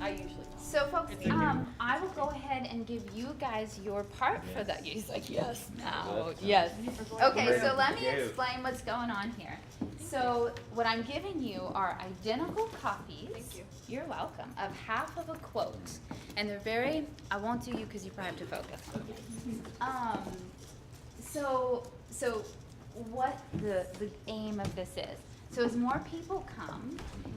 I usually don't. So folks, I will go ahead and give you guys your part for that. He's like, yes, now, yes. Okay, so let me explain what's going on here. So what I'm giving you are identical copies. Thank you. You're welcome. Of half of a quote, and they're very. I won't do you because you probably have to focus. So what the aim of this is. So as more people come,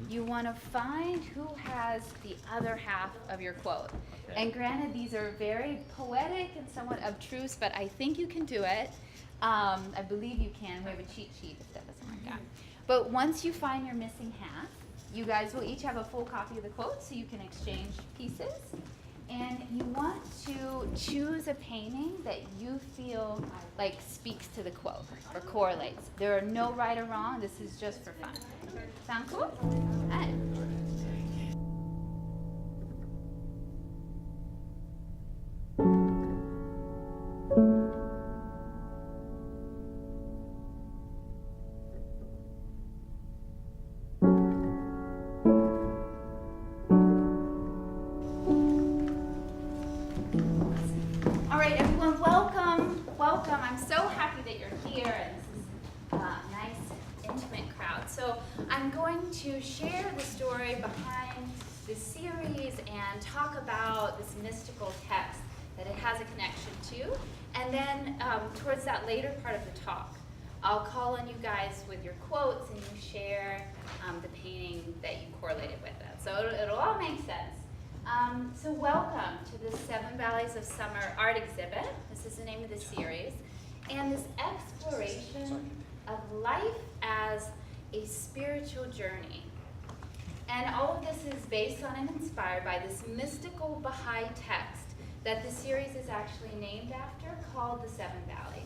you want to find who has the other half of your quote. Okay. And granted, these are very poetic and somewhat abstruse, but I think you can do it. I believe you can. We have a cheat sheet if that doesn't work out. But once you find your missing half, you guys will each have a full copy of the quote so you can exchange pieces. And you want to choose a painting that you feel like speaks to the quote or correlates. There are no right or wrong. This is just for fun. Sound cool? All right. I'm so happy that you're here, and this is a nice, intimate crowd. So I'm going to share the story behind this series and talk about this mystical text that it has a connection to. And then towards that later part of the talk, I'll call on you guys with your quotes and you share the painting that you correlated with it. So it'll all make sense. So welcome to the 7 Valleys of Summer art exhibit. This is the name of the series. And this exploration of life as a spiritual journey. And all of this is based on and inspired by this mystical Baha'i text that the series is actually named after, called the 7 Valleys.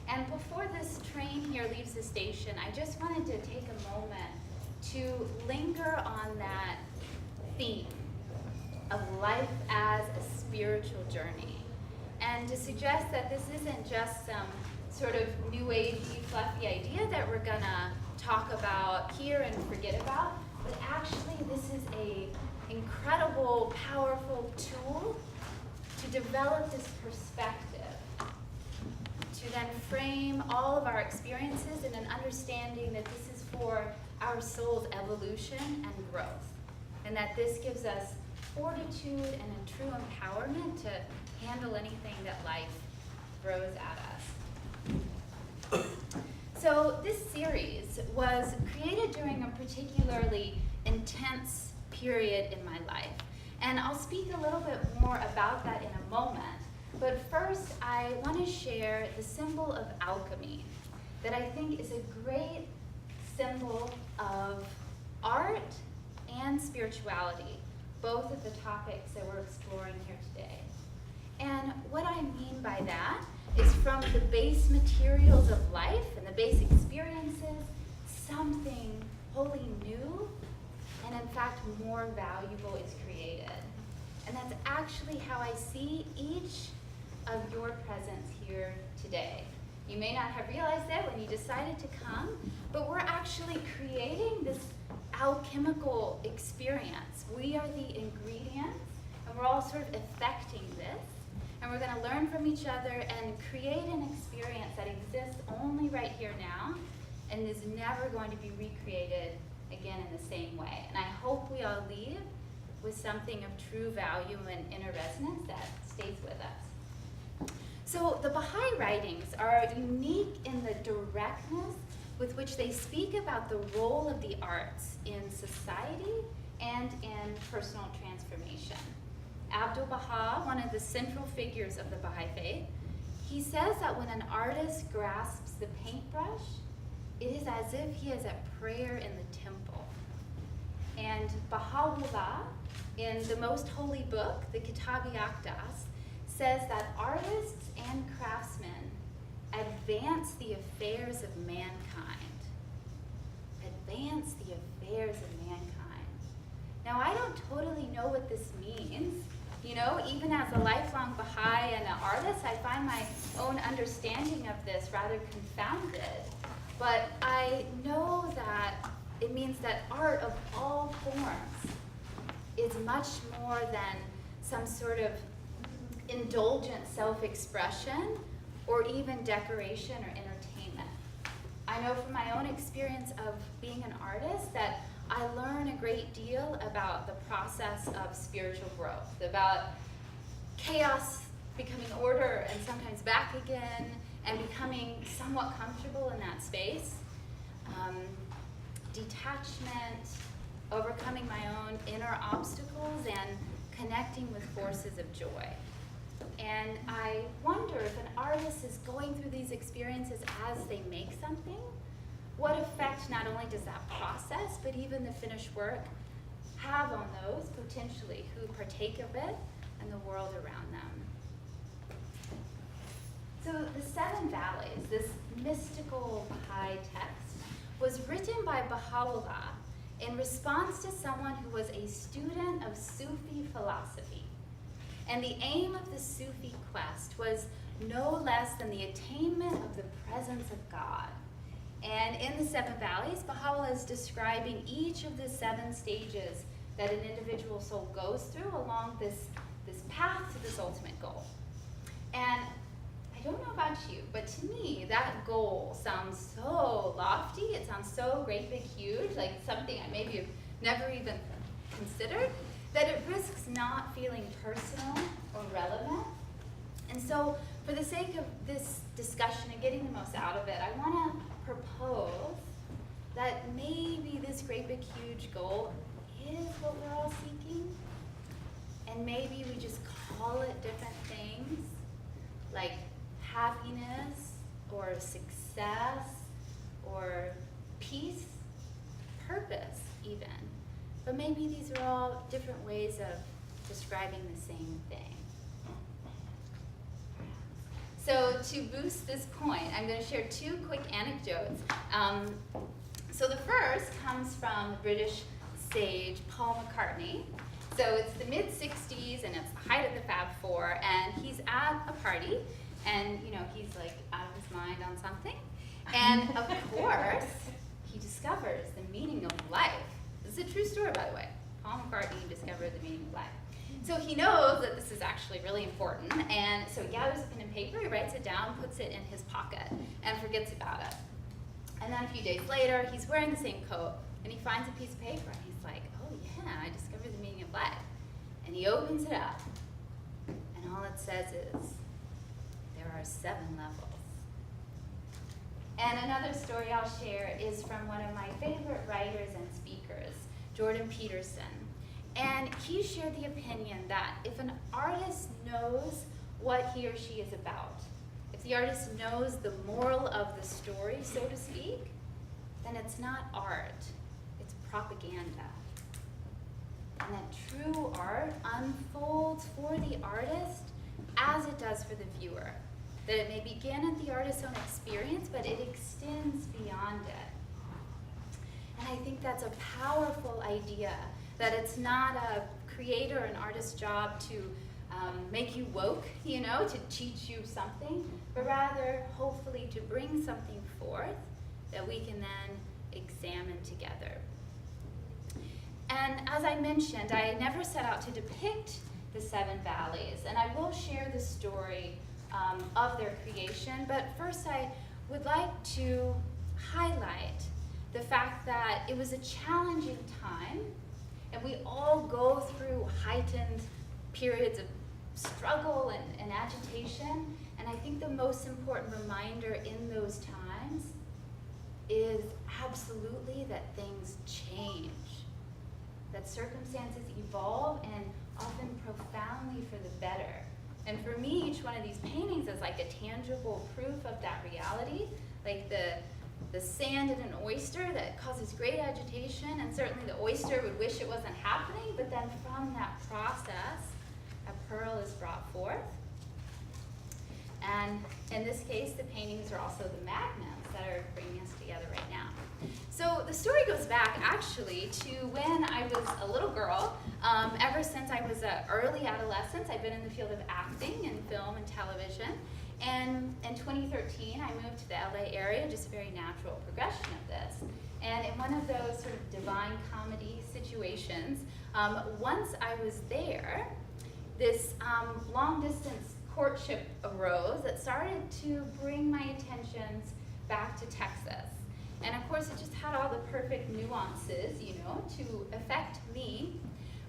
And before this train here leaves the station, I just wanted to take a moment to linger on that theme of life as a spiritual journey. And to suggest that this isn't just some sort of new agey, fluffy idea that we're gonna talk about here and forget about, but actually this is a incredible, powerful tool to develop this perspective, to then frame all of our experiences in an understanding that this is for our soul's evolution and growth, and that this gives us fortitude and a true empowerment to handle anything that life throws at us. So this series was created during a particularly intense period in my life. And I'll speak a little bit more about that in a moment. But first, I want to share the symbol of alchemy that I think is a great symbol of art and spirituality, both of the topics that we're exploring here today. And what I mean by that is, from the base materials of life and the base experiences, something wholly new and in fact more valuable is created. And that's actually how I see each of your presence here today. You may not have realized that when you decided to come, but we're actually creating this alchemical experience. We are the ingredients, and we're all sort of affecting this. And we're going to learn from each other and create an experience that exists only right here now and is never going to be recreated again in the same way. And I hope we all leave with something of true value and inner resonance that stays with us. So the Baha'i writings are unique in the directness with which they speak about the role of the arts in society and in personal transformation. Abdu'l-Baha, one of the central figures of the Baha'i faith, he says that when an artist grasps the paintbrush, it is as if he is at prayer in the temple. And Baha'u'llah, in the most holy book, the Kitab-i-Aqdas, says that artists and craftsmen advance the affairs of mankind. Advance the affairs of mankind. Now, I don't totally know what this means. You know, even as a lifelong Baha'i and an artist, I find my own understanding of this rather confounded. But I know that it means that art of all forms is much more than some sort of indulgent self-expression or even decoration or entertainment. I know from my own experience of being an artist that I learn a great deal about the process of spiritual growth, about chaos becoming order and sometimes back again, and becoming somewhat comfortable in that space. Detachment, overcoming my own inner obstacles, and connecting with forces of joy. And I wonder if an artist is going through these experiences as they make something, what effect not only does that process, but even the finished work have on those potentially who partake of it and the world around them. So the Seven Valleys, this mystical Baha'i text, was written by Baha'u'llah in response to someone who was a student of Sufi philosophy. And the aim of the Sufi quest was no less than the attainment of the presence of God. And in the Seven Valleys, Baha'u'llah is describing each of the 7 stages that an individual soul goes through along this path to this ultimate goal. And I don't know about you, but to me, that goal sounds so lofty. It sounds so great, big, huge, like something I maybe have never even considered, that it risks not feeling personal or relevant. And so, for the sake of this discussion and getting the most out of it, I want to propose that maybe this great, big, huge goal is what we're all seeking, and maybe we just call it different things, like happiness, or success, or peace, purpose even. But maybe these are all different ways of describing the same thing. So to boost this point, I'm going to share 2 quick anecdotes. So the first comes from the British sage Paul McCartney. So it's the mid-60s, and it's the height of the Fab Four, and he's at a party, and he's like out of his mind on something. And of course, he discovers the meaning of life. This is a true story, by the way. Paul McCartney discovered the meaning of life. So he knows that this is actually really important, and so he gathers a pen and paper, he writes it down, puts it in his pocket, and forgets about it. And then a few days later, he's wearing the same coat, and he finds a piece of paper, and he's like, oh yeah, I discovered the meaning of life. And he opens it up, and all it says is, there are 7 levels. And another story I'll share is from one of my favorite writers and speakers, Jordan Peterson. And he shared the opinion that if an artist knows what he or she is about, if the artist knows the moral of the story, so to speak, then it's not art, it's propaganda. And that true art unfolds for the artist as it does for the viewer. That it may begin at the artist's own experience, but it extends beyond it. And I think that's a powerful idea, that it's not a creator, an artist's job to make you woke, to teach you something, but rather, hopefully, to bring something forth that we can then examine together. And as I mentioned, I never set out to depict the 7 valleys, and I will share the story of their creation, but first I would like to highlight the fact that it was a challenging time, and we all go through heightened periods of struggle and agitation, and I think the most important reminder in those times is absolutely that things change, that circumstances evolve, and often profoundly for the better. And for me, each one of these paintings is like a tangible proof of that reality, like the sand in an oyster that causes great agitation, and certainly the oyster would wish it wasn't happening, but then from that process, a pearl is brought forth. And in this case, the paintings are also the magnets that are bringing us together right now. So the story goes back actually to when I was a little girl. Ever since I was an early adolescence, I've been in the field of acting and film and television. And in 2013, I moved to the LA area, just a very natural progression of this. And in one of those sort of divine comedy situations, Once I was there, this long-distance courtship arose that started to bring my attentions back to Texas. And of course, it just had all the perfect nuances, you know, to affect me.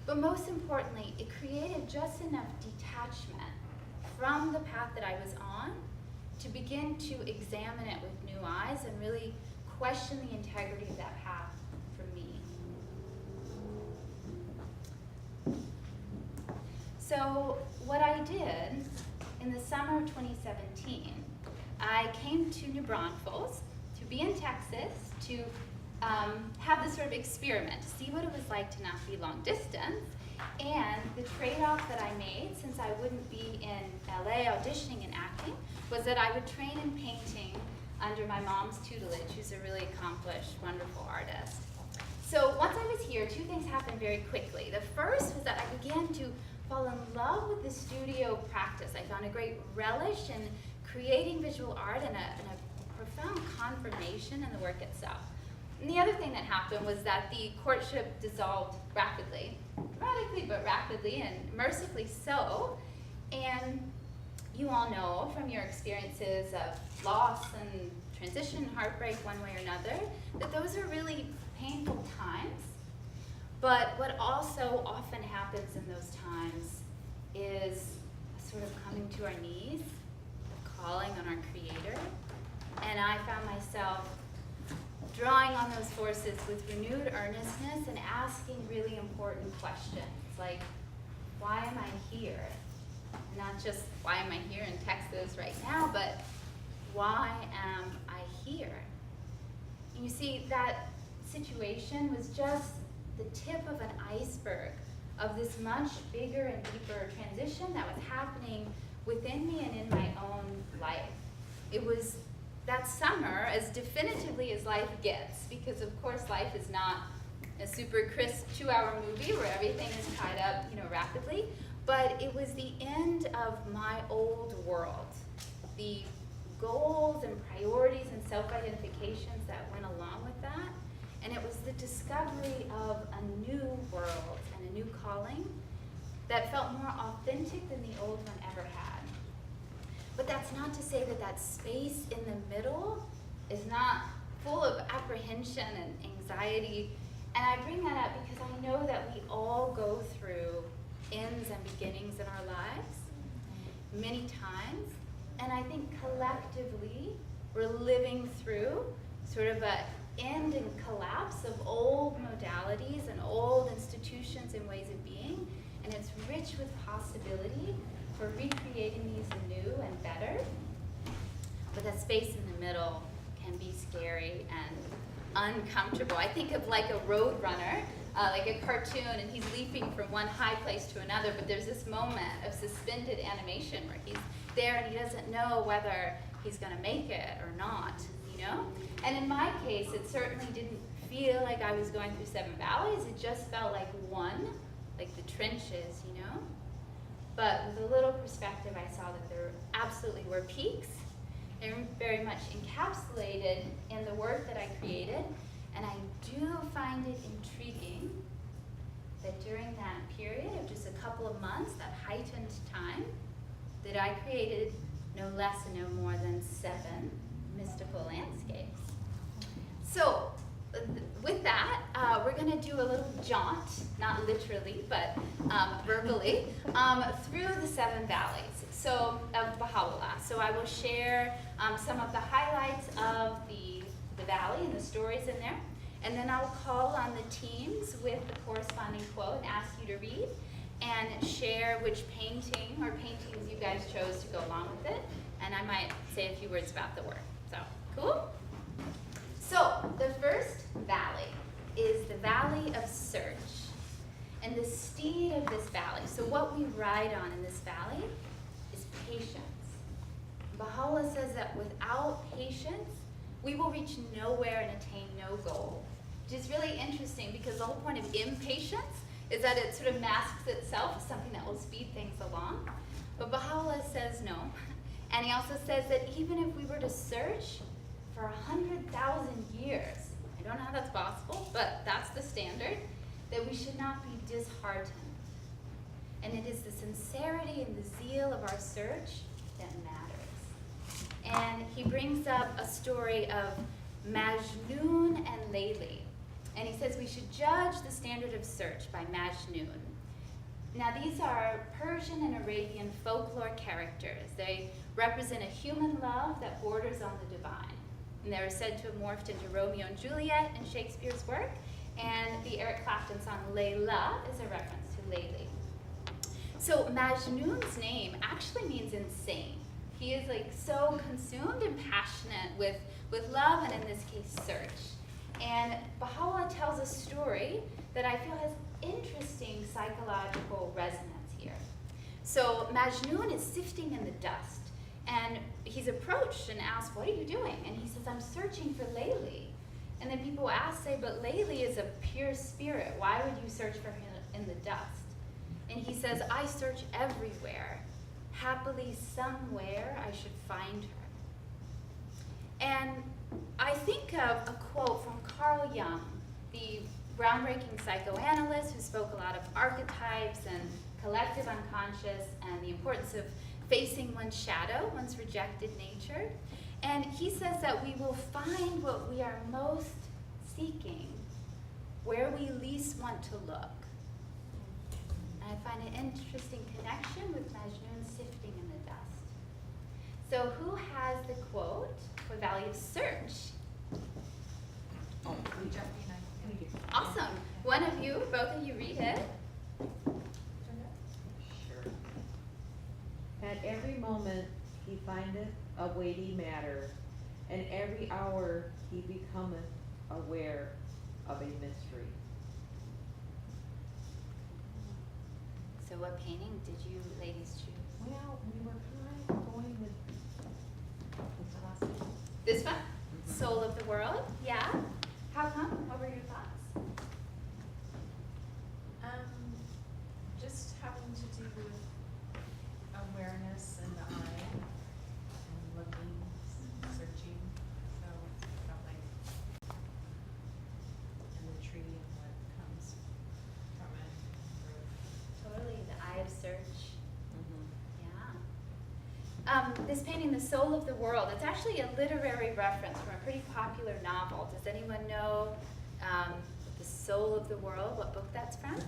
But most importantly, it created just enough detachment from the path that I was on to begin to examine it with new eyes and really question the integrity of that path for me. So what I did in the summer of 2017, I came to New Braunfels to be in Texas to have this sort of experiment, to see what it was like to not be long distance. And the trade-off that I made, since I wouldn't be in LA auditioning and acting, was that I would train in painting under my mom's tutelage, who's a really accomplished, wonderful artist. So once I was here, two things happened very quickly. The first was that I began to fall in love with the studio practice. I found a great relish in creating visual art and a profound confirmation in the work itself. And the other thing that happened was that the courtship dissolved rapidly, dramatically but rapidly, and mercifully so. And you all know from your experiences of loss and transition, heartbreak, one way or another, that those are really painful times. But what also often happens in those times is a sort of coming to our knees, calling on our Creator. And I found myself drawing on those forces with renewed earnestness and asking really important questions, like, why am I here? Not just why am I here in Texas right now, but why am I here? And you see, that situation was just the tip of an iceberg of this much bigger and deeper transition that was happening within me and in my own life. It was that summer, as definitively as life gets, because of course life is not a super crisp 2-hour movie where everything is tied up, you know, rapidly, but it was the end of my old world. The goals and priorities and self-identifications that went along with that, and it was the discovery of a new world and a new calling that felt more authentic than the old one ever had. But that's not to say that that space in the middle is not full of apprehension and anxiety. And I bring that up because I know that we all go through ends and beginnings in our lives many times. And I think collectively we're living through sort of an end and collapse of old modalities and old institutions and ways of being. And it's rich with possibility for recreating these anew and better. But that space in the middle can be scary and uncomfortable. I think of like a road runner, like a cartoon, and he's leaping from one high place to another, but there's this moment of suspended animation where he's there and he doesn't know whether he's gonna make it or not, you know? And in my case, it certainly didn't feel like I was going through 7 valleys. It just felt like one, like the trenches, you know? But with a little perspective, I saw that there absolutely were peaks. They're very much encapsulated in the work that I created. And I do find it intriguing that during that period of just a couple of months, that heightened time, that I created no less and no more than 7 mystical landscapes. So with that, we're going to do a little jaunt, not literally, but verbally, through the 7 valleys of Baha'u'llah. So I will share some of the highlights of the valley and the stories in there, and then I'll call on the teams with the corresponding quote and ask you to read and share which painting or paintings you guys chose to go along with it, and I might say a few words about the work. So, cool? So, the first valley is the Valley of Search, and the steed of this valley. So what we ride on in this valley is patience. Baha'u'llah says that without patience, we will reach nowhere and attain no goal, which is really interesting because the whole point of impatience is that it sort of masks itself as something that will speed things along. But Baha'u'llah says no. And he also says that even if we were to search for 100,000 years, I don't know how that's possible, but that's the standard, that we should not be disheartened. And it is the sincerity and the zeal of our search that matters. And he brings up a story of Majnun and Layli. And he says we should judge the standard of search by Majnun. Now these are Persian and Arabian folklore characters. They represent a human love that borders on the divine. And they're said to have morphed into Romeo and Juliet in Shakespeare's work. And the Eric Clapton song Layla is a reference to Layli. So Majnun's name actually means insane. He is like so consumed and passionate with love, and in this case, search. And Baha'u'llah tells a story that I feel has interesting psychological resonance here. So Majnun is sifting in the dust, and he's approached and asked, "What are you doing?" And he says, "I'm searching for Layli." And then people say, "But Layli is a pure spirit. Why would you search for him in the dust?" And he says, "I search everywhere. Happily somewhere I should find her." And I think of a quote from Carl Jung, the groundbreaking psychoanalyst who spoke a lot of archetypes and collective unconscious and the importance of facing one's shadow, one's rejected nature. And he says that we will find what we are most seeking where we least want to look. And I find an interesting connection with Majnun sifting in the dust. So who has the quote for Valley of Search? Oh, Jacqueline. Awesome. One of you, both of you read it. Sure. At every moment he findeth a weighty matter, and every hour he becometh aware of a mystery. So what painting did you ladies choose? Well, we were kind of going with the last one. This one? Soul of the World? Yeah? How come? What were your thoughts? Just having to do with awareness in the eye and looking, searching. So I felt like, and the tree and what comes from it. Totally, the eye of search. Yeah. This painting, The Soul of the World, it's actually a literary reference from a pretty popular novel. Does anyone know The Soul of the World, what book that's from?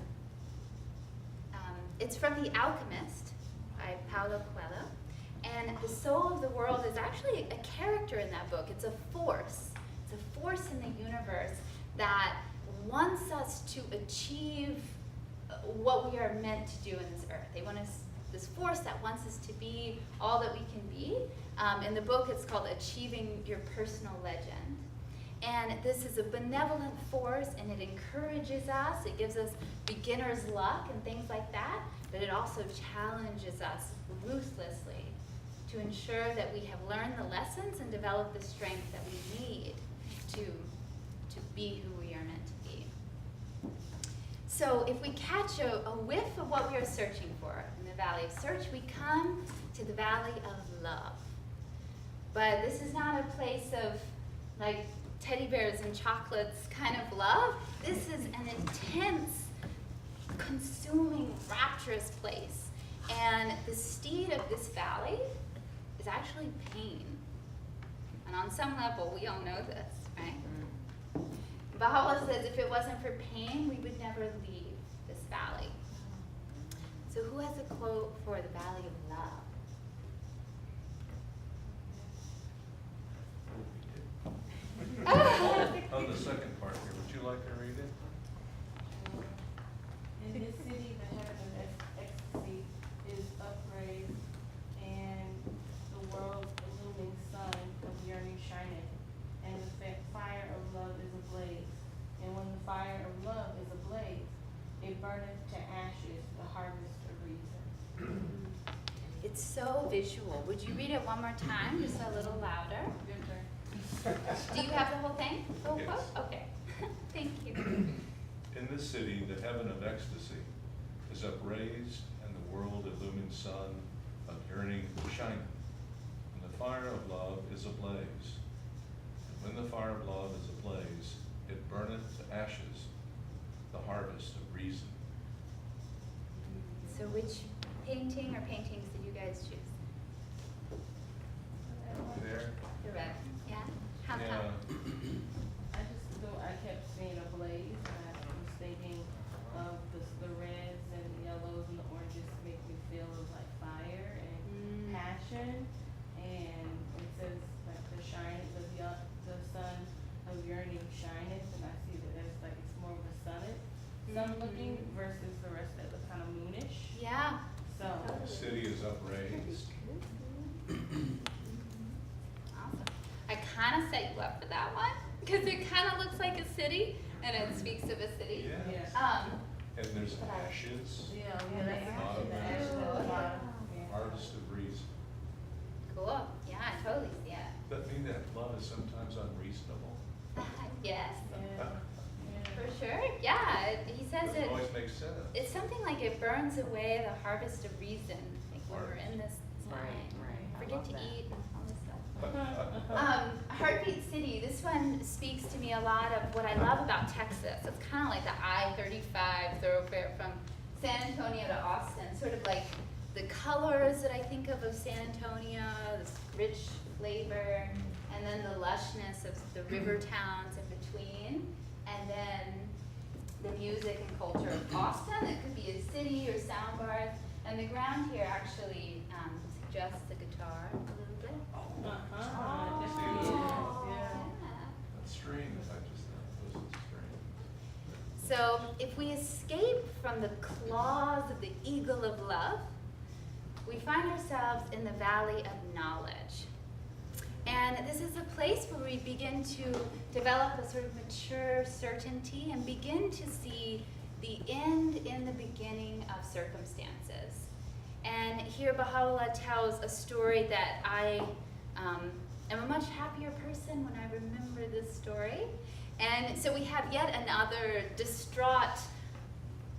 It's from The Alchemist by Paulo Coelho. And the soul of the world is actually a character in that book. It's a force. It's a force in the universe that wants us to achieve what we are meant to do in this earth. They want us, this force that wants us to be all that we can be. In the book, it's called Achieving Your Personal Legend. And this is a benevolent force, and it encourages us. It gives us beginner's luck and things like that, but it also challenges us ruthlessly to ensure that we have learned the lessons and developed the strength that we need to be who we are meant to be. So if we catch a whiff of what we are searching for in the Valley of Search, we come to the Valley of Love. But this is not a place of like teddy bears and chocolates kind of love. This is an intense, consuming, rapturous place. And the steed of this valley is actually pain. And on some level, we all know this, right? Baha'u'llah says if it wasn't for pain, we would never leave this valley. So who has a quote for the Valley of Love? On the second part here, would you like to read it? In this city, the heaven of ecstasy is upraised, and the world's illumining sun of yearning shineth, and the fire of love is ablaze. And when the fire of love is ablaze, it burneth to ashes the harvest of reason. It's so visual. Would you read it one more time, just a little louder? Your turn. Do you have the whole thing? Full Yes. quote? Okay. Thank you. In this city, the heaven of ecstasy is upraised, and the world illumined sun of yearning shineth, and the fire of love is ablaze. And when the fire of love is ablaze, it burneth to ashes the harvest of reason. So which painting or paintings did you guys choose? There? The red. Yeah? How Yeah. come? I kept seeing a blaze, and I was thinking of the reds and the yellows and the oranges make me feel like fire and passion. And it says like the sun of yearning shineth, and I see that it's like it's more of a sun looking versus the rest that look kind of moonish. Yeah. So The city is upraised. Awesome. I kind of set you up for that one because it kind of looks like a city and it speaks of a city. Yes. And there's ashes, that's Bottom the ashes. ashes at the bottom. harvest of reason. Cool. Yeah, I totally see it. That mean that love is sometimes unreasonable? Yes, Yeah. for sure. Yeah, he says Doesn't it. always make sense. It's something like it burns away the harvest of reason. Like when we're in this time, Right. I forget love to that. eat and all this stuff. Heartbeat City. This one speaks to me a lot of what I love about Texas. It's kind of like the I-35 thoroughfare from San Antonio to Austin. Sort of like the colors that I think of San Antonio, this rich flavor, and then the lushness of the river towns in between, and then the music and culture of Austin. It could be a city or sound bars, and the ground here actually suggests the guitar a little bit. Definitely is, yeah. That string, I just thought was a string. So if we escape from the claws of the eagle of love, we find ourselves in the valley of knowledge. And this is a place where we begin to develop a sort of mature certainty and begin to see the end in the beginning of circumstances. And here Baha'u'llah tells a story that I am a much happier person when I remember this story. And so we have yet another distraught,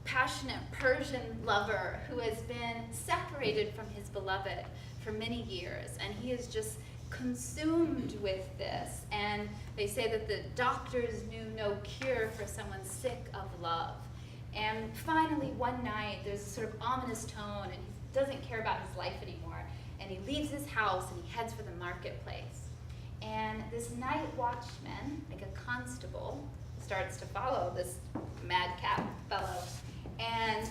passionate Persian lover who has been separated from his beloved for many years, and he is just consumed with this. And they say that the doctors knew no cure for someone sick of love. And finally, one night, there's a sort of ominous tone, and he doesn't care about his life anymore. And he leaves his house and he heads for the marketplace. And this night watchman, like a constable, starts to follow this madcap fellow. And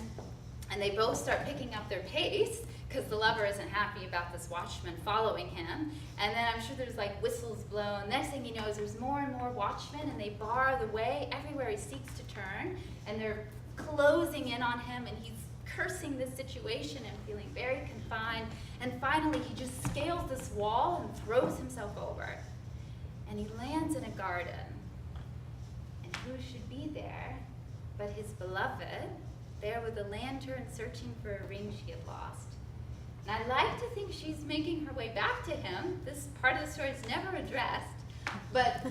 they both start picking up their pace because the lover isn't happy about this watchman following him. And then I'm sure there's like whistles blown. Next thing he knows, there's more and more watchmen, and they bar the way everywhere he seeks to turn. And they're closing in on him, and he's cursing this situation and feeling very confined. And finally, he just scales this wall and throws himself over. And he lands in a garden. And who should be there but his beloved, there with a lantern searching for a ring she had lost. And I like to think she's making her way back to him. This part of the story is never addressed. But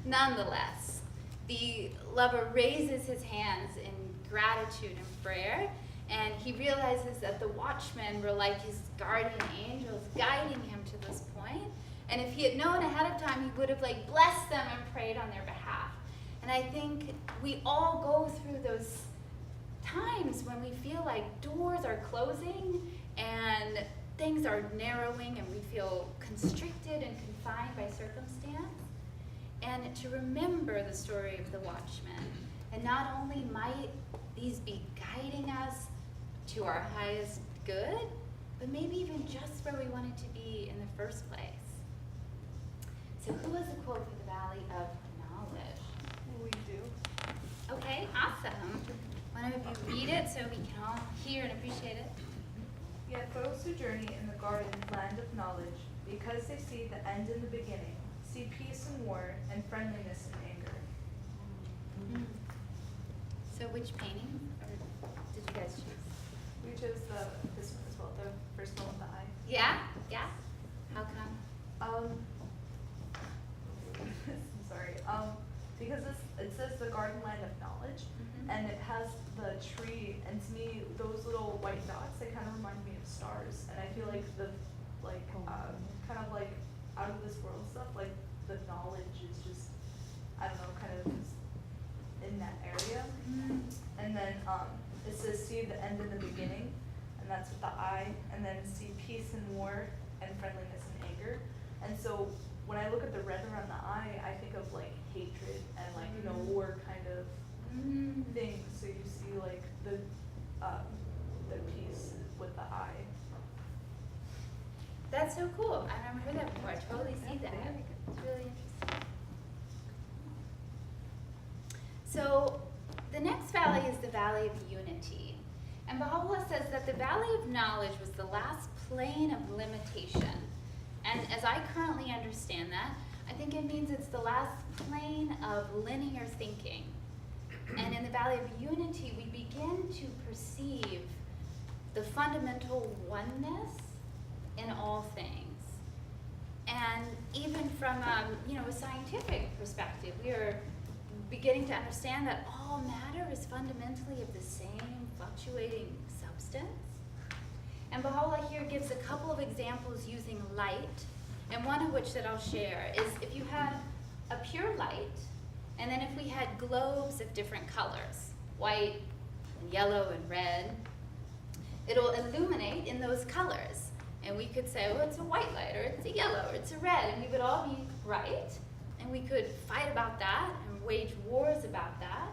nonetheless, the lover raises his hands in gratitude and prayer, and he realizes that the watchmen were like his guardian angels guiding him to this point. And if he had known ahead of time, he would have like blessed them and prayed on their behalf. And I think we all go through those times when we feel like doors are closing and things are narrowing and we feel constricted and confined by circumstance. And to remember the story of the watchman. And not only might these be guiding us to our highest good, but maybe even just where we wanted to be in the first place. So who has a quote for the Valley of Knowledge? We do. Okay, awesome. One of you read it so we can all hear and appreciate it. Yet those who journey in the garden land of knowledge, because they see the end in the beginning, see peace and war, and friendliness and anger. So which painting or did you guys choose? We chose this one as well, the first one with the eye. Yeah? Yeah? How come? I'm sorry. Because it says the garden land of knowledge, and it has the tree, and to me, those little white dots, they kind of remind me of stars, and I feel like kind of like out of this world stuff, like the knowledge is just, I don't know, kind of in that And then it says see the end in the beginning, and that's with the I. And then see peace and war and friendliness and anger. And so when I look at the red around the I think of like hatred and like war kind of thing. So you see like the piece with the I. That's so cool. I never heard that before. I totally see that. It's really interesting. So the next valley is the Valley of Unity. And Baha'u'llah says that the Valley of Knowledge was the last plane of limitation. And as I currently understand that, I think it means it's the last plane of linear thinking. And in the Valley of Unity, we begin to perceive the fundamental oneness in all things. And even from a scientific perspective, we are beginning to understand that all matter is fundamentally of the same fluctuating substance. And Baha'u'llah here gives a couple of examples using light, and one of which that I'll share is if you had a pure light, and then if we had globes of different colors, white and yellow and red, it'll illuminate in those colors. And we could say, oh, it's a white light, or it's a yellow, or it's a red, and we would all be right, and we could fight about that and wage wars about that.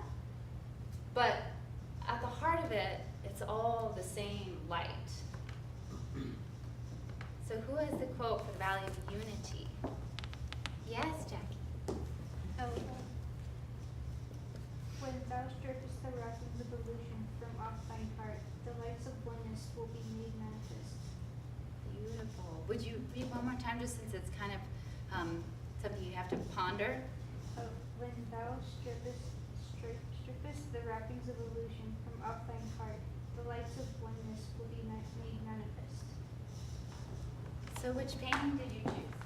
But at the heart of it, it's all the same light. So who has the quote for the Valley of Unity? Yes, Jackie. Oh. When thou strippest the wrappings of illusion from off thine heart, the lights of oneness will be made manifest. Beautiful. Would you read one more time, just since it's kind of something you have to ponder? Oh, when thou strippest the wrappings of illusion from off thine heart, the lights of oneness will be made manifest. So which painting did you choose?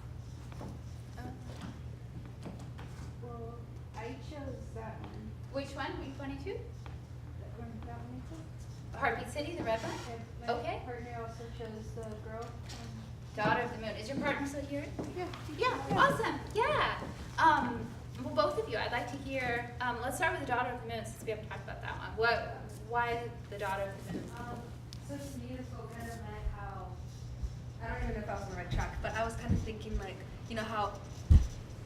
Well, I chose that one. Which one? Week 22? That one I chose. Heartbeat City, the red one? And my Okay. partner also chose the girl. Daughter of the Moon. Is your partner still here? Yeah. Yeah, awesome. Yeah. Well, both of you, I'd like to hear, let's start with the Daughter of the Moon since we haven't talked about that one. Why the Daughter of the Moon? So to me, the quote kind of meant how, I don't even know if I was on the right track, but I was kind of thinking like, how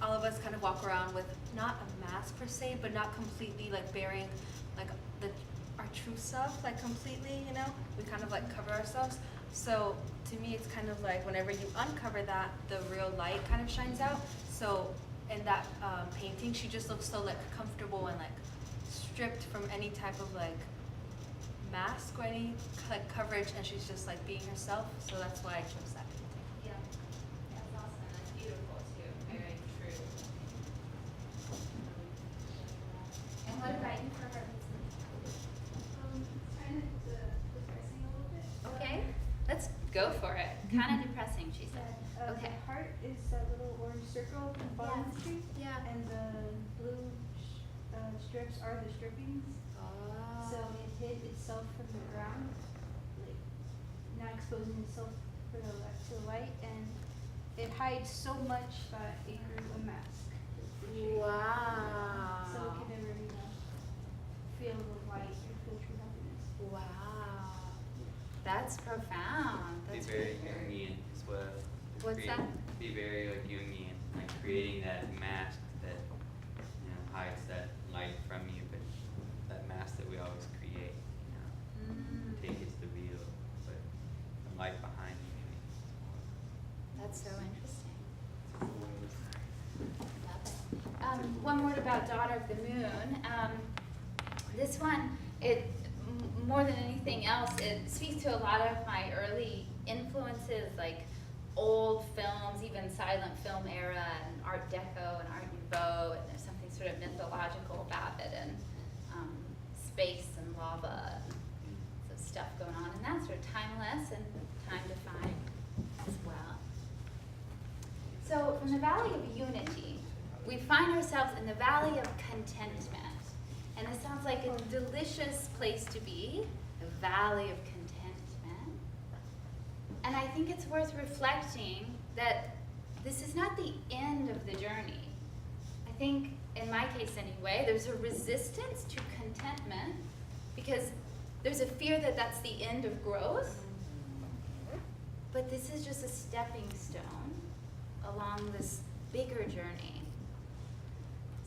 all of us kind of walk around with not a mask per se, but not completely like bearing like our true self like completely, we kind of like cover ourselves. So to me, it's kind of like whenever you uncover that, the real light kind of shines out. So in that painting, she just looks so like comfortable and like stripped from any type of like mask or any like coverage, and she's just like being herself. So that's why I chose that painting. Yeah, that's awesome. That's beautiful too. Very true. And what about you for Heartbeat City? Kind of depressing a little bit. Okay, let's go for it. Kind of depressing, she said. Okay. The heart is that little orange circle at the bottom of the tree. Yeah. And the blue strips are the strippings. Oh. So it hid itself from the ground, like not exposing itself to the light, and it hides so much that it grew a mask. Wow. So it can never, feel the light or feel true happiness. Wow. That's profound. Be That's very really Jungian as well. What's that? Be very like Jungian, like creating that mask that hides that light from you, but that mask that we always create, take is the real, but the light behind you. That's so interesting. Love it. One word about Daughter of the Moon. This one, more than anything else, it speaks to a lot of my early influences, like old films, even silent film era, and Art Deco and Art Nouveau, and there's something sort of mythological about it, and space and lava, and so stuff going on, and that's sort of timeless and time-defying as well. So from the Valley of Unity, we find ourselves in the Valley of Contentment, and it sounds like a delicious place to be, the Valley of Contentment. And I think it's worth reflecting that this is not the end of the journey. I think, in my case anyway, there's a resistance to contentment because there's a fear that that's the end of growth, but this is just a stepping stone along this bigger journey.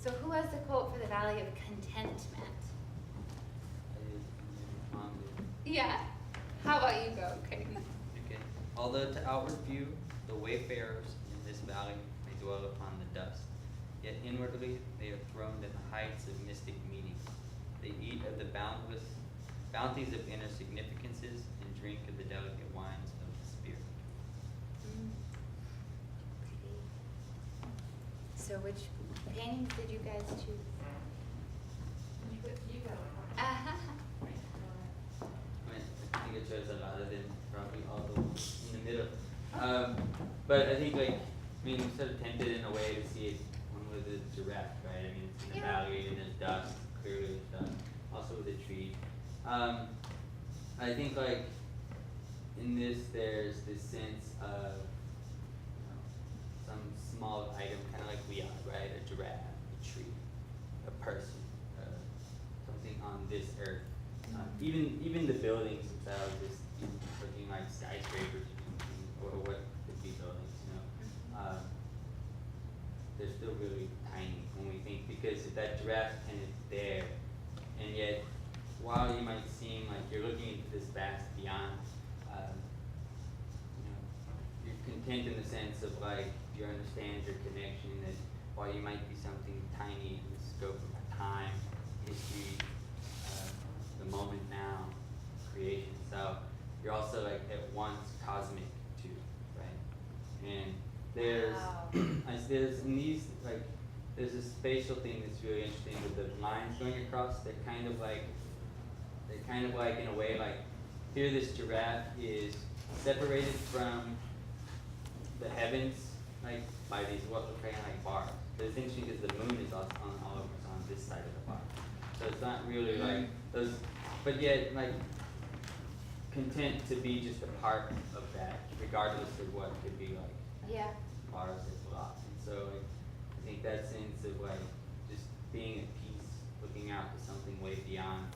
So who has the quote for the Valley of Contentment? Yeah? How about you go, okay? Okay. Although to outward view, the wayfarers in this valley may dwell upon the dust, yet inwardly they are throned in the heights of mystic meaning. They eat of the bounties of inner significances and drink of the delicate wines of the spirit. So which paintings did you guys choose? You go. Uh-huh. I think it shows a lot of them, probably all the ones in the middle. But I think we're sort of tempted in a way to see it, one with the giraffe, right? I mean, it's in the Yeah. valley and there's dust, clearly there's dust, also with the tree. I think in this there's this sense of, some small item, kind of like we are, right? A giraffe, a tree, a person, something on this earth. Even the buildings themselves, just looking like skyscrapers or what could be buildings, they're still really tiny when we think, because if that giraffe pen is there, and yet while you might seem like you're looking into this vast beyond, you're content in the sense of you understand your connection, that while you might be something tiny in the scope of time, history, the moment now, creation itself, you're also at once cosmic too, right? And there's there's in these there's a spatial thing that's really interesting with the lines going across. They're kind of like in a way here this giraffe is separated from the heavens by these what look kind of like bars. But it's interesting because the moon is also on this side of the bar, so it's not really those, but yet content to be just a part of that, regardless of what could be Yeah. bars as well. And so I think that sense of just being at peace, looking out to something way beyond,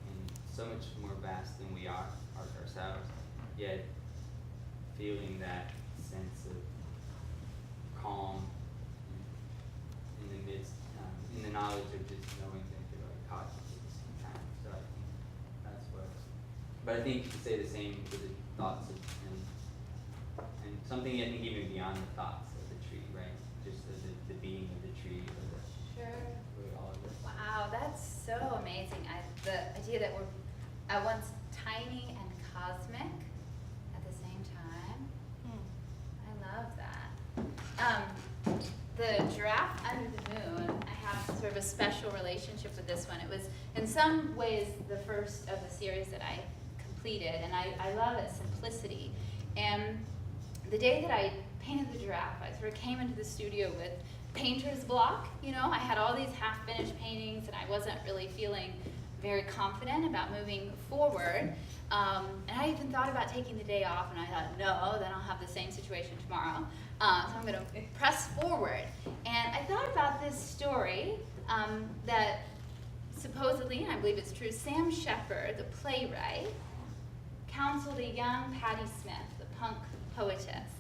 and so much more vast than we are ourselves, yet feeling that sense of calm in the midst, in the knowledge of just knowing that you're cosmic at the same time. So I think that's what. But I think you could say the same for the thoughts of, and something I think even beyond the thoughts of the tree, right? Just the being of the tree, or really all of this. Wow, that's so amazing. The idea that we're at once tiny and cosmic at the same time. I love that. The giraffe under the moon, I have sort of a special relationship with this one. It was in some ways the first of the series that I completed, and I love its simplicity. And the day that I painted the giraffe, I sort of came into the studio with painter's block. I had all these half-finished paintings, and I wasn't really feeling very confident about moving forward. And I even thought about taking the day off, and I thought, no, then I'll have the same situation tomorrow. So I'm going to press forward. And I thought about this story that supposedly, and I believe it's true, Sam Shepard, the playwright, counseled a young Patti Smith, the punk poetess.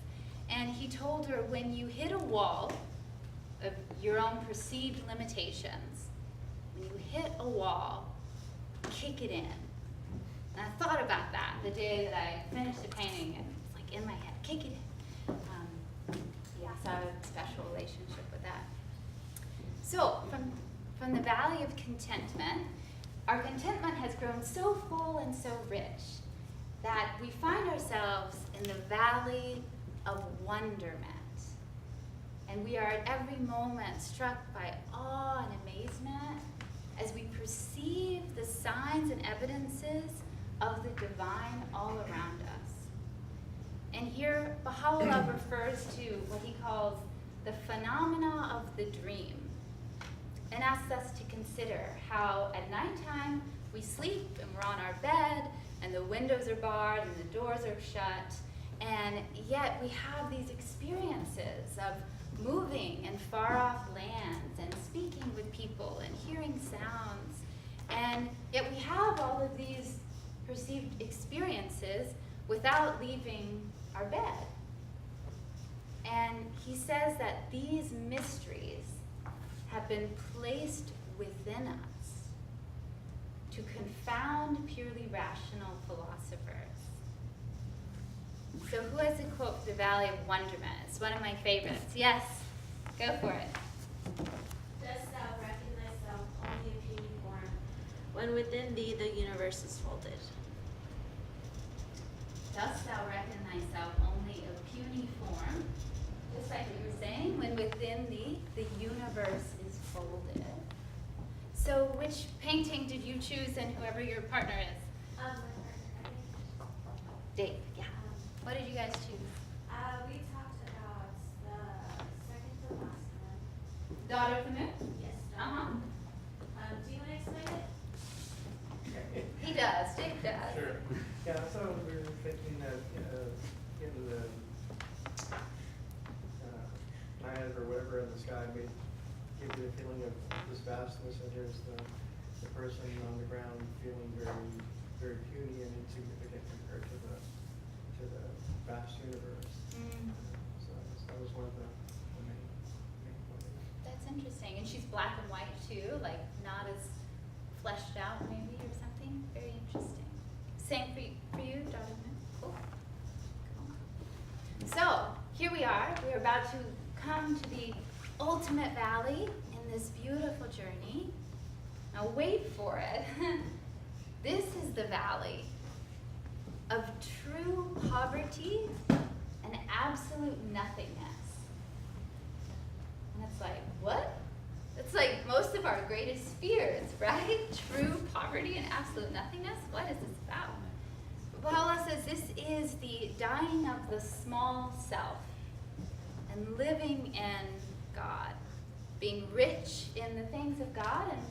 And he told her, when you hit a wall of your own perceived limitations, when you hit a wall, kick it in. And I thought about that the day that I finished the painting, and it's in my head, kick it in. So I have a special relationship with that. So from the Valley of Contentment, our contentment has grown so full and so rich that we find ourselves in the Valley of Wonderment. And we are at every moment struck by awe and amazement as we perceive the signs and evidences of the divine all around us. And here, Baha'u'llah refers to what he calls the phenomena of the dream, and asks us to consider how at nighttime we sleep and we're on our bed and the windows are barred and the doors are shut, and yet we have these experiences of moving in far off lands and speaking with people and hearing sounds. And yet we have all of these perceived experiences without leaving our bed. And he says that these mysteries have been placed within us to confound purely rational philosophers. So who has a quote for the Valley of Wonderment? It's one of my favorites. Yes, go for it. Dost thou reckon thyself only a puny form, when within thee the universe is folded? Dost thou reckon thyself only a puny form, just like what you were saying, when within thee the universe is folded? So which painting did you choose and whoever your partner is? My partner, I think. Dave, yeah. What did you guys choose? We talked about the second to last one. Daughter of the Moon? Yes. Uh-huh. Do you want to explain it? He does, Dave does. Sure. Yeah, so we were thinking that, in the night or whatever in the sky may give you a feeling of this vastness, and here's the person on the ground feeling very, very puny and insignificant compared to the vast universe. So that was one of the main motives. That's interesting. And she's black and white too, like not as fleshed out maybe or something. Very interesting. Same for you, Daughter of the Moon? Cool. So, here we are. We're about to come to the ultimate valley in this beautiful journey. Now wait for it. This is the valley of true poverty and absolute nothingness. And it's like, what? It's like most of our greatest fears, right? True poverty and absolute nothingness? What is this about? Paula says this is the dying of the small self and living in God, being rich in the things of God and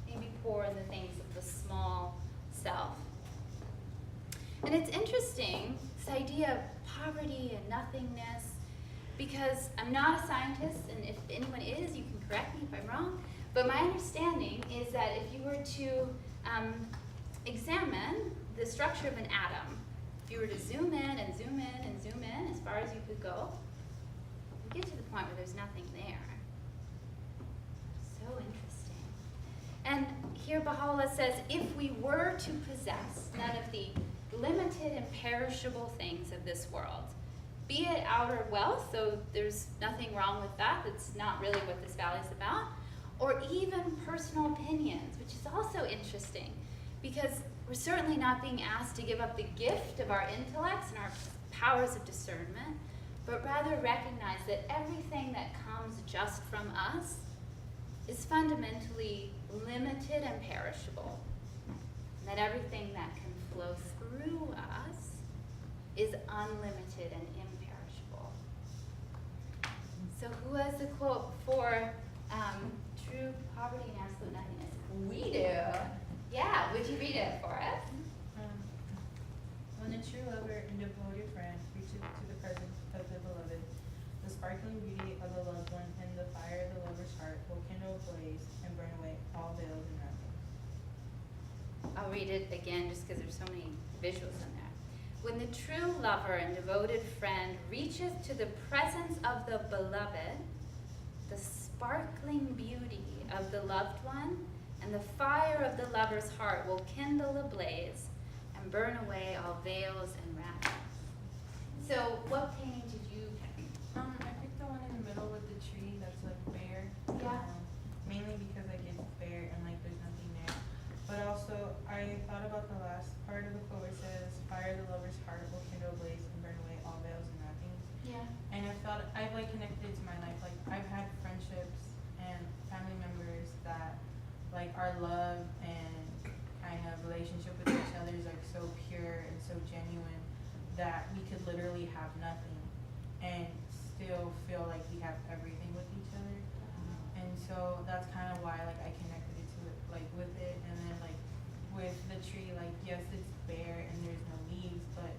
maybe poor in the things of the small self. And it's interesting, this idea of poverty and nothingness, because I'm not a scientist, and if anyone is, you can correct me if I'm wrong, but my understanding is that if you were to examine the structure of an atom, if you were to zoom in and zoom in and zoom in as far as you could go, you get to the point where there's nothing there. So interesting. And here Baha'u'llah says, if we were to possess none of the limited and perishable things of this world, be it outer wealth, so there's nothing wrong with that, that's not really what this valley is about, or even personal opinions, which is also interesting, because we're certainly not being asked to give up the gift of our intellects and our powers of discernment, but rather recognize that everything that comes just from us is fundamentally limited and perishable, and that everything that can flow through us is unlimited and imperishable. So who has the quote for true poverty and absolute nothingness? We do. Yeah, would you read it for us? When a true lover and devoted friend reaches to the presence of the beloved, the sparkling beauty of the loved one and the fire of the lover's heart will kindle a blaze and burn away all veils and wrappings. I'll read it again just because there's so many visuals in there. When the true lover and devoted friend reaches to the presence of the beloved, the sparkling beauty of the loved one and the fire of the lover's heart will kindle a blaze and burn away all veils and wrappings. So what painting did you pick? I picked the one in the middle with the tree that's like bare. Yeah. Mainly because like it's bare and like there's nothing there. But also I thought about the last part of the quote where it says, fire the lover's heart will kindle a blaze and burn away all veils and wrappings. Yeah. And I've like connected it to my life. Like I've had friendships and family members that like our love and kind of relationship with each other is like so pure and so genuine that we could literally have nothing and still feel like we have everything with each other. And so that's kind of why like I connected it to it, like with it. And then like with the tree, like yes, it's bare and there's no leaves, but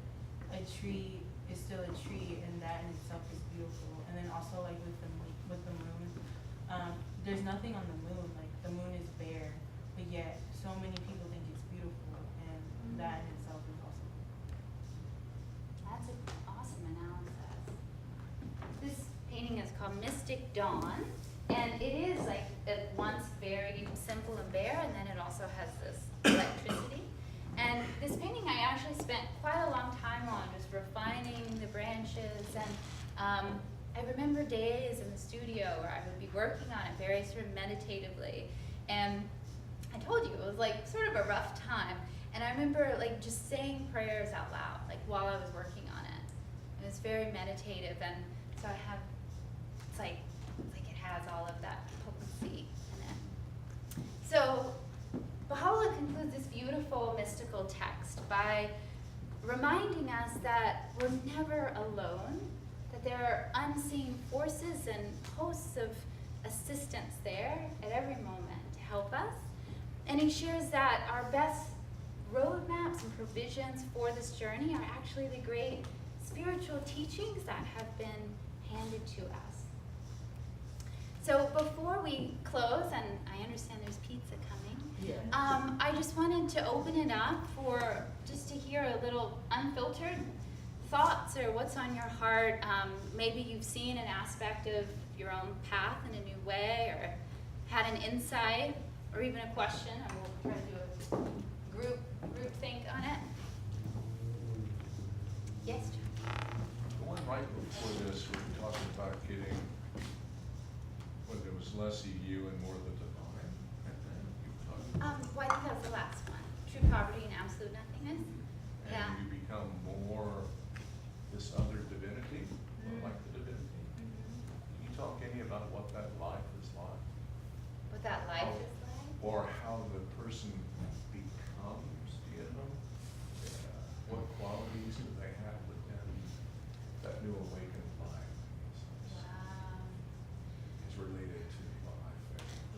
a tree is still a tree, and that in itself is beautiful. And then also like with the moon, there's nothing on the moon. Like the moon is bare, but yet so many people think it's beautiful, and that in itself is awesome. That's an awesome analysis. This painting is called Mystic Dawn, and it is like at once very simple and bare, and then it also has this electricity. And this painting I actually spent quite a long time on, just refining the branches, and I remember days in the studio where I would be working on it very sort of meditatively, and I told you, it was like sort of a rough time, and I remember like just saying prayers out loud, like while I was working on it. It was very meditative, and so I have, it's like it has all of that potency in it. So Baha'u'llah concludes this beautiful mystical text by reminding us that we're never alone, that there are unseen forces and hosts of assistance there at every moment to help us. And he shares that our best roadmaps and provisions for this journey are actually the great spiritual teachings that have been handed to us. So before we close, and I understand there's pizza coming, I just wanted to open it up for just to hear a little unfiltered thoughts or what's on your heart. Maybe you've seen an aspect of your own path in a new way, or had an insight, or even a question, and we'll try to do a group think on it. Yes, John? The one right before this, we were talking about getting, when there was less of you and more of the divine, and then you were talking about. Well, I think that was the last one. True poverty and absolute nothingness. Yeah. And you become more this other divinity, or like the divinity. Can you talk any about what that life is like? What that life is like? Or how the person becomes, you know? What qualities do they have within that new awakened life? Wow. Is related to life.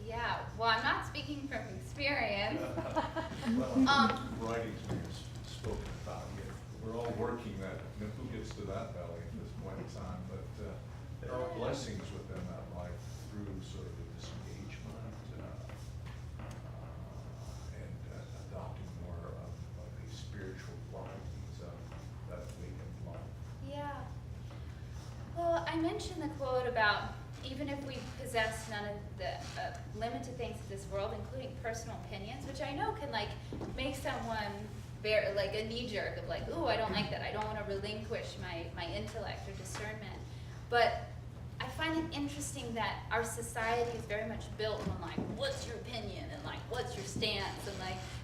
Yeah, well, I'm not speaking from experience. Well, writings we've spoken about, we're all working that, you know, who gets to that valley at this point in time, but there are blessings within that life through sort of a disengagement and adopting more of the spiritual qualities of that awakened life. Yeah. Well, I mentioned the quote about even if we possess none of the limited things of this world, including personal opinions, which I know can like make someone very like a knee jerk of like, ooh, I don't like that. I don't want to relinquish my intellect or discernment. But I find it interesting that our society is very much built on like, what's your opinion and like, what's your stance,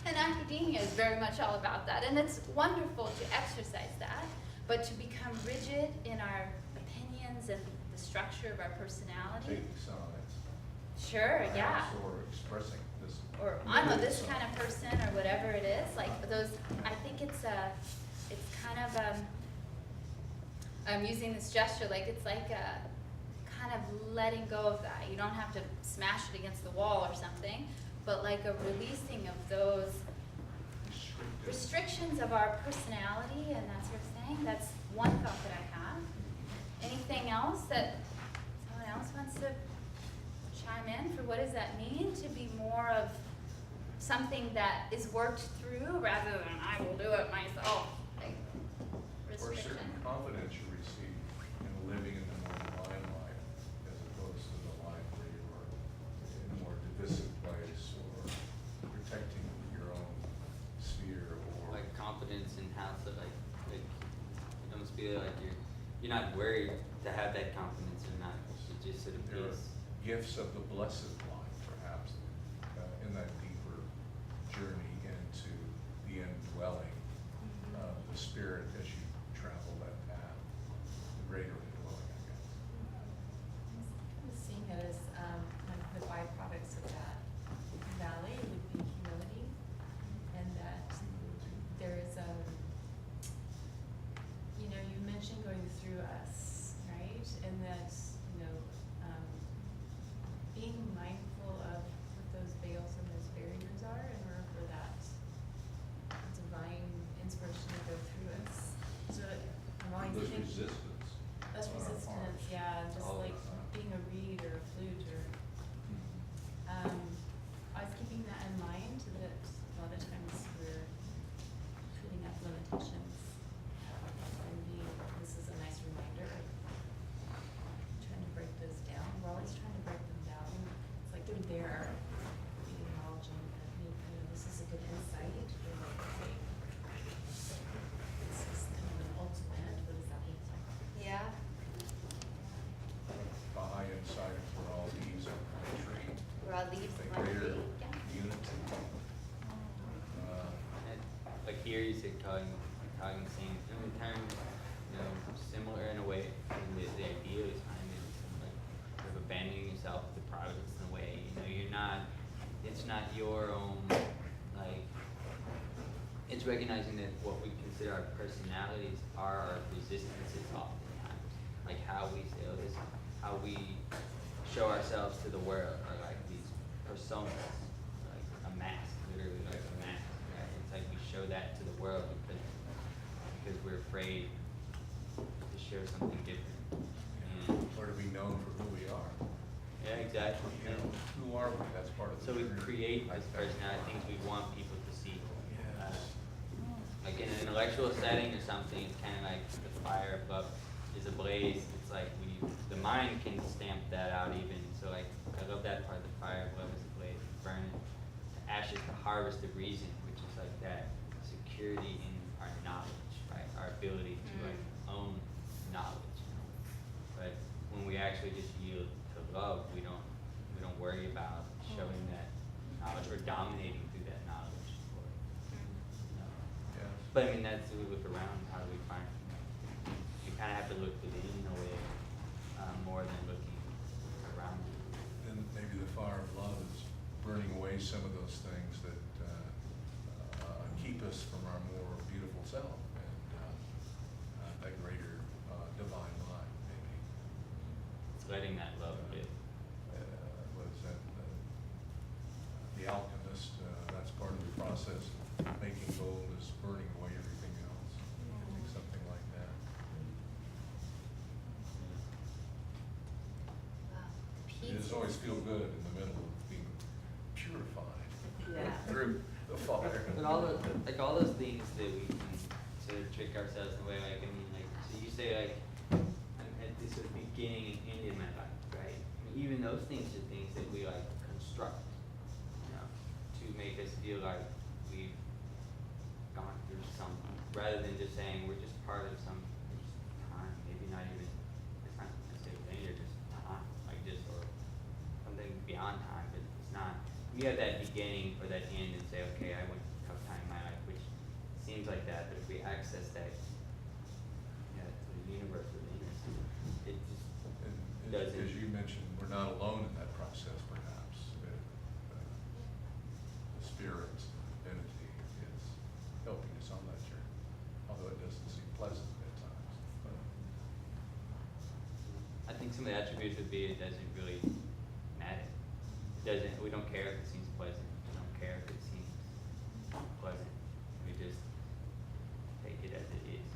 and academia is very much all about that. And it's wonderful to exercise that, but to become rigid in our opinions and the structure of our personality. Taking sides. Sure, yeah. Perhaps, or expressing this. Or I'm a this kind of person, or whatever it is. Like those, I think it's kind of I'm using this gesture like it's like a kind of letting go of that. You don't have to smash it against the wall or something, but like a releasing of those restrictions of our personality and that sort of thing. That's one thought that I have. Anything else that someone else wants to chime in for? What does that mean to be more of something that is worked through rather than I will do it myself? Like Or restriction. certain confidence you receive in living in the more divine life as opposed to the life where you are in a more divisive place or protecting your own sphere or. Like confidence in how to like you almost feel like you're not worried to have that confidence or not. It just sort of There are is. gifts of the blessed life, perhaps, in that deeper journey into the indwelling of the spirit as you travel that path, the greater indwelling, I guess. I'm seeing it as like the byproducts of that valley would be humility, and that there is you mentioned going through us, right? And that, being mindful of what those veils and those barriers are in order for that divine inspiration to go through us. So I'm always Those thinking. resistance. That's on our resistance, parts. yeah, just All like the time. being a reed or a flute or, I was keeping that in mind that series are talking the same in terms, similar in a way. The idea is kind of like sort of abandoning yourself to providence in a way. You're not. It's not your own like. It's recognizing that what we consider our personalities are our resistances oftentimes, like how we say this, how we show ourselves to the world are like these personas, like a mask, literally like a mask. Right? It's like we show that to the world because we're afraid to show something different. And Or to be known for who we are. yeah, exactly. Who are we? That's part of the So we journey. create this personality, things we want people to see. Yes. Like in an intellectual setting or something, it's kind of like the fire of love is ablaze. It's like the mind can stamp that out even. So like, I love that part, the fire of love is ablaze, burn it to ashes, the harvest of reason, which is like that security in our knowledge, right? Our ability to like own knowledge. But when we actually just yield to love, we don't worry about showing that knowledge or dominating through that knowledge. Yes. But I mean, that's we look around. How do we find? You kind of have to look within in a way, more than looking around you. Then maybe the fire of love is burning away some of those things that keep us from our more beautiful self and a greater divine mind, maybe. It's letting that love live. What is that? The alchemist, that's part of the process. Making gold is burning away everything else. I think something like that. Wow. It just always feel good in the middle of being purified Yeah. through the fire. But all those things that we can sort of trick ourselves in a way, like, I mean, like, so you say, like, I'm at this sort of beginning and end in my life, right? I mean, even those things are things that we, like, construct, to make us feel like we've gone through something, rather than just saying we're just part of some time, maybe not even, it's not necessarily linear, just time, like just, or something beyond time, but it's not. You have that beginning or that end and say, okay, I went through a tough time in my life, which seems like that, but if we access that, to the universe within us, it just And doesn't. as you mentioned, we're not alone in that process, perhaps. The spirit entity is helping us on that journey, although it doesn't seem pleasant at times. But I think some of the attributes would be it doesn't really matter. We don't care if it seems pleasant. We don't care if it seems pleasant. We just take it as it is.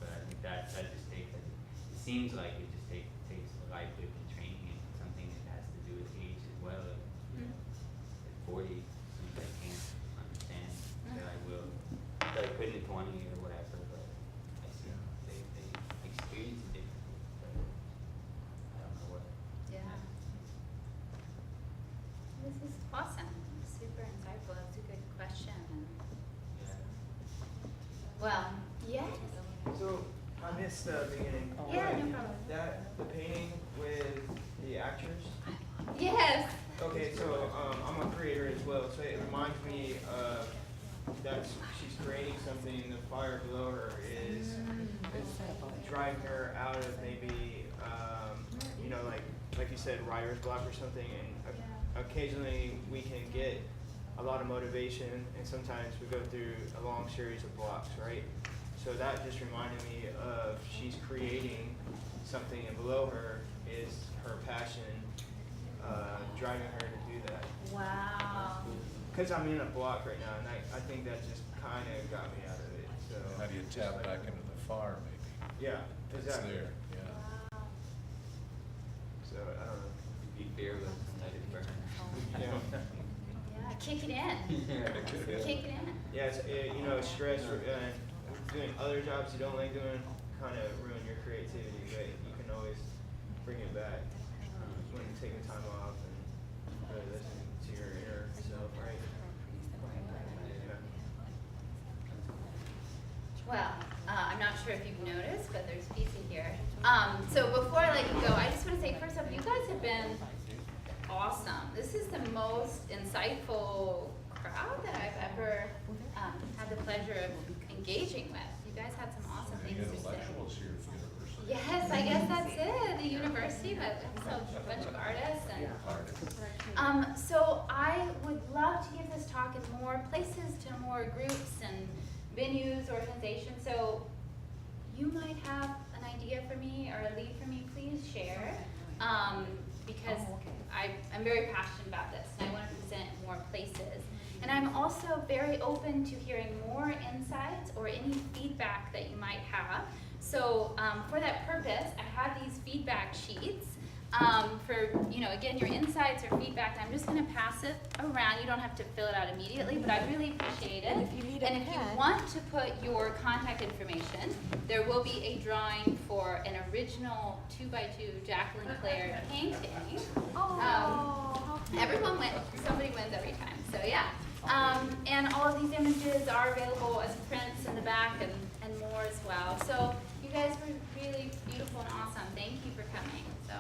But I think that just takes, it seems like it just takes a life lived in training and something that has to do with age as well. At 40, things I can't understand that I will, that I couldn't at 20 or whatever, but I see they experience it differently. But I don't know what. Yeah. This is awesome. Super insightful. That's a good question. Yeah. Well, yes. So I missed the beginning. Yeah, no problem. The painting with the actors. Yes. Okay, so I'm a creator as well, so it reminds me of that she's creating something. The fire below her is driving her out of maybe like you said, writer's block or something. And occasionally we can get a lot of motivation, and sometimes we go through a long series of blocks, right? So that just reminded me of she's creating something, and below her is her passion driving her to do that. Wow. Because I'm in a block right now, and I think that just kind of got me out of it. So how do you tap back into the fire, maybe? Yeah, It's exactly. there, yeah. Wow. So I don't know. Be fearless and let it burn. Yeah. Yeah, kick it in. Yeah. Kick it in. Yeah, stress doing other jobs you don't like doing kind of ruin your creativity, but you can always bring it back when you're taking time off and really listening to your inner self, right? Yeah. Well, I'm not sure if you've noticed, but there's pizza here. So before I let you go, I just want to say, first off, you guys have been awesome. This is the most insightful crowd that I've ever had the pleasure of engaging with. You guys had some awesome And things to say. intellectuals here at the university. Yes, I guess that's it, the university, but also a bunch of artists and. So I would love to give this talk in more places, to more groups and venues, organizations. So you might have an idea for me or a lead for me, please share. Because I'm very passionate about this and I want to present more places. And I'm also very open to hearing more insights or any feedback that you might have. So for that purpose, I have these feedback sheets for, again, your insights or feedback. I'm just going to pass it around. You don't have to fill it out immediately, but I really appreciate it. And if you want to put your contact information, there will be a drawing for an original 2x2 Jacqueline Claire painting. Everyone wins. Somebody wins every time. So yeah. And all of these images are available as prints in the back and more as well. So you guys were really beautiful and awesome. Thank you for coming. So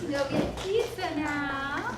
you can go get pizza now.